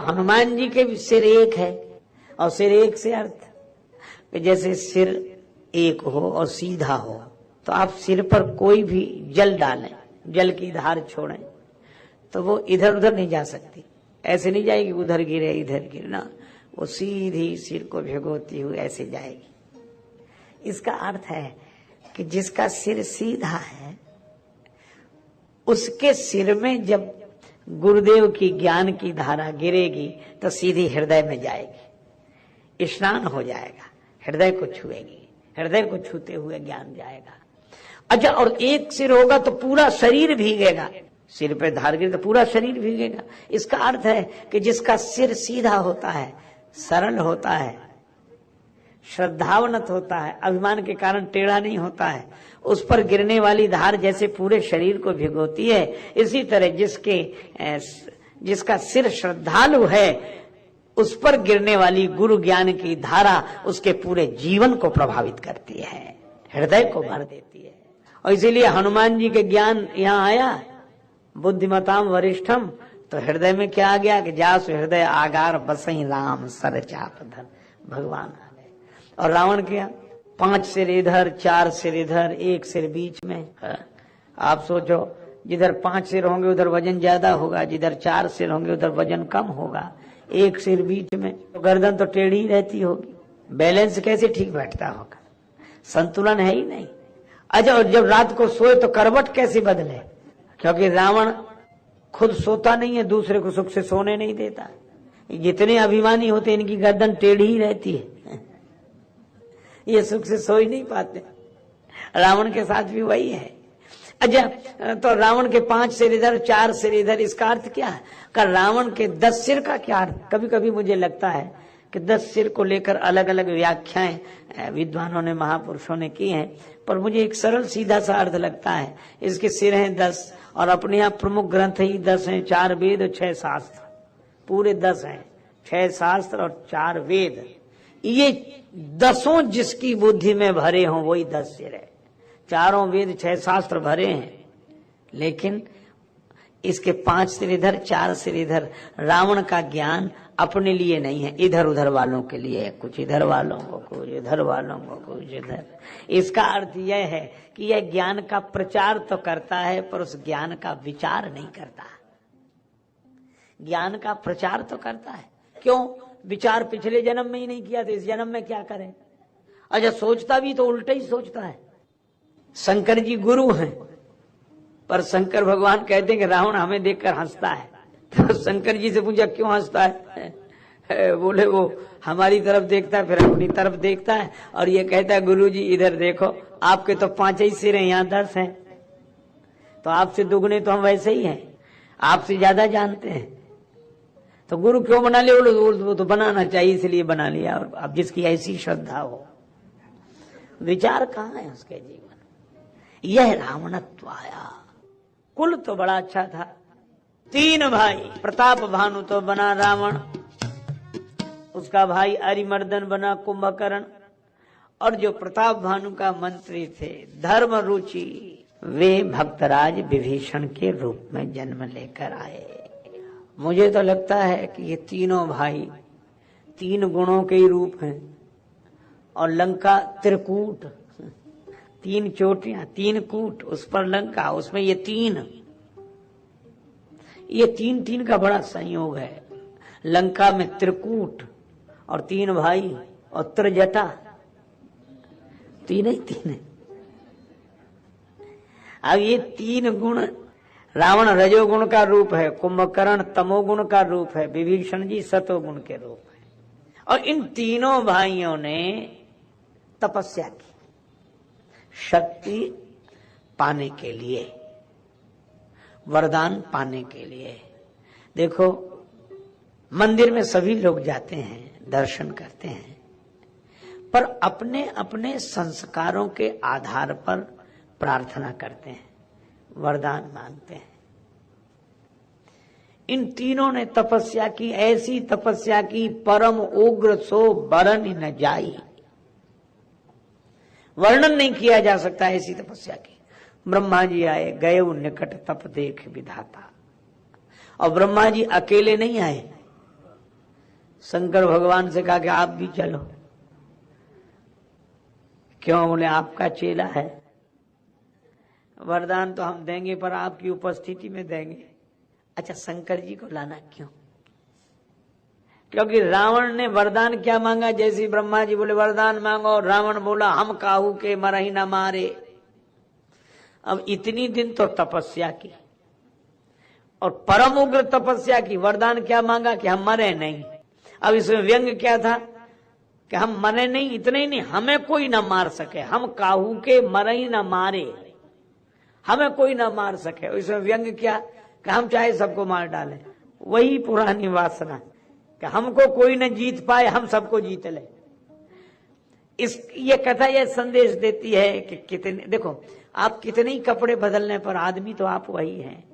हनुमान जी के भी सिर एक है और सिर एक से अर्थ कि जैसे सिर एक हो और सीधा हो तो आप सिर पर कोई भी जल डालें, जल की धार छोड़ें तो वो इधर उधर नहीं जा सकती, ऐसे नहीं जाएगी उधर गिरे इधर गिरे ना, वो सीधी सिर को भिगोती हुई ऐसे जाएगी। इसका अर्थ है कि जिसका सिर सीधा है उसके सिर में जब गुरुदेव की ज्ञान की धारा गिरेगी तो सीधी हृदय में जाएगी, स्नान हो जाएगा, हृदय को छुएगी, हृदय को छूते हुए ज्ञान जाएगा। अच्छा, और एक सिर होगा तो पूरा शरीर भीगेगा, सिर पे धार गिरे तो पूरा शरीर भीगेगा। इसका अर्थ है कि जिसका सिर सीधा होता है, सरल होता है, श्रद्धावनत होता है, अभिमान के कारण टेढ़ा नहीं होता है, उस पर गिरने वाली धार जैसे पूरे शरीर को भिगोती है, इसी तरह जिसका सिर श्रद्धालु है उस पर गिरने वाली गुरु ज्ञान की धारा उसके पूरे जीवन को प्रभावित करती है, हृदय को भर देती है। और इसीलिए हनुमान जी के ज्ञान यहाँ आया, बुद्धिमताम वरिष्ठम, तो हृदय में क्या आ गया कि जासु हृदय आगार बसई राम सर चाप धर, भगवान आ गए। और रावण क्या, 5 सिर इधर, 4 सिर इधर, 1 सिर बीच में। आप सोचो, जिधर 5 सिर होंगे उधर वजन ज्यादा होगा, जिधर 4 सिर होंगे उधर वजन कम होगा, 1 सिर बीच में तो गर्दन तो टेढ़ी रहती होगी, बैलेंस कैसे ठीक बैठता होगा, संतुलन है ही नहीं। अच्छा, और जब रात को सोए तो करवट कैसे बदले, क्योंकि रावण खुद सोता नहीं है, दूसरे को सुख से सोने नहीं देता। जितने अभिमानी होते इनकी गर्दन टेढ़ी ही रहती है, ये सुख से सो ही नहीं पाते। रावण के साथ भी वही है। अच्छा, तो रावण के 5 सिर इधर, 4 सिर इधर, इसका अर्थ क्या है? का रावण के 10 सिर का क्या अर्थ? कभी कभी मुझे लगता है कि 10 सिर को लेकर अलग अलग व्याख्याएं विद्वानों ने, महापुरुषों ने की हैं, पर मुझे एक सरल सीधा सा अर्थ लगता है, इसके सिर हैं 10 और अपने यहाँ प्रमुख ग्रंथ ही 10 हैं, 4 वेद और 6 शास्त्र, पूरे 10 हैं, 6 शास्त्र और 4 वेद। ये 10 जिसकी बुद्धि में भरे हों वही 10 सिर है, 4 वेद 6 शास्त्र भरे हैं, लेकिन इसके 5 सिर इधर, 4 सिर इधर। रावण का ज्ञान अपने लिए नहीं है, इधर उधर वालों के लिए है, कुछ इधर वालों को, कुछ इधर वालों को, कुछ इधर। इसका अर्थ यह है कि यह ज्ञान का प्रचार तो करता है पर उस ज्ञान का विचार नहीं करता। ज्ञान का प्रचार तो करता है, क्यों? विचार पिछले जन्म में ही नहीं किया तो इस जन्म में क्या करें? अच्छा, सोचता भी तो उल्टा ही सोचता है। शंकर जी गुरु हैं, पर शंकर भगवान कहते हैं कि रावण हमें देखकर हंसता है। तो शंकर जी से पूछा क्यों हंसता है? बोले वो हमारी तरफ देखता है, फिर अपनी तरफ देखता है और ये कहता है गुरु जी इधर देखो, आपके तो 5 ही सिर हैं, यहाँ 10 हैं, तो आपसे दुगने तो हम वैसे ही हैं, आपसे ज्यादा जानते हैं, तो गुरु क्यों बना लिया? वो तो बनाना चाहिए इसलिए बना लिया। और अब जिसकी ऐसी श्रद्धा हो, विचार कहाँ है उसके जीवन? यह रावणत्व आया। कुल तो बड़ा अच्छा था, 3 भाई, प्रताप भानु तो बना रावण, उसका भाई अरिमर्दन बना कुंभकर्ण, और जो प्रताप भानु का मंत्री थे धर्म रुचि, वे भक्तराज विभीषण के रूप में जन्म लेकर आए। मुझे तो लगता है कि ये तीनों भाई 3 गुणों के ही रूप हैं, और लंका त्रिकूट, 3 चोटियां, 3 कूट, उस पर लंका, उसमें ये 3 का बड़ा संयोग है। लंका में त्रिकूट और 3 भाई और त्रिजटा, 3 ही 3 है। अब ये 3 गुण, रावण रजोगुण का रूप है, कुंभकर्ण तमोगुण का रूप है, विभीषण जी सतोगुण के रूप है। और इन तीनों भाइयों ने तपस्या की शक्ति पाने के लिए, वरदान पाने के लिए। देखो, मंदिर में सभी लोग जाते हैं, दर्शन करते हैं, पर अपने अपने संस्कारों के आधार पर प्रार्थना करते हैं, वरदान मांगते हैं। इन तीनों ने तपस्या की, ऐसी तपस्या की परम उग्र सो बरन न जाई, वर्णन नहीं किया जा सकता ऐसी तपस्या की। ब्रह्मा जी आए, गए निकट तप देख विधाता, और ब्रह्मा जी अकेले नहीं आए, शंकर भगवान से कहा कि आप भी चलो। क्यों? बोले आपका चेला है, वरदान तो हम देंगे पर आपकी उपस्थिति में देंगे। अच्छा, शंकर जी को लाना क्यों? क्योंकि रावण ने वरदान क्या मांगा? जैसे ब्रह्मा जी बोले वरदान मांगो, रावण बोला हम काहू के मरही न मारे। अब इतनी दिन तो तपस्या की और परम उग्र तपस्या की, वरदान क्या मांगा कि हम मरे नहीं। अब इसमें व्यंग क्या था कि हम मरे नहीं, इतने ही नहीं, हमें कोई ना मार सके, हम काहू के मरही न मारे, हमें कोई ना मार सके। इसमें व्यंग क्या कि हम चाहे सबको मार डालें। वही पुरानी वासना कि हमको कोई न जीत पाए, हम सबको जीत ले। ये कथा ये संदेश देती है कि कितने, देखो आप कितने ही कपड़े बदलने पर आदमी तो आप वही हैं।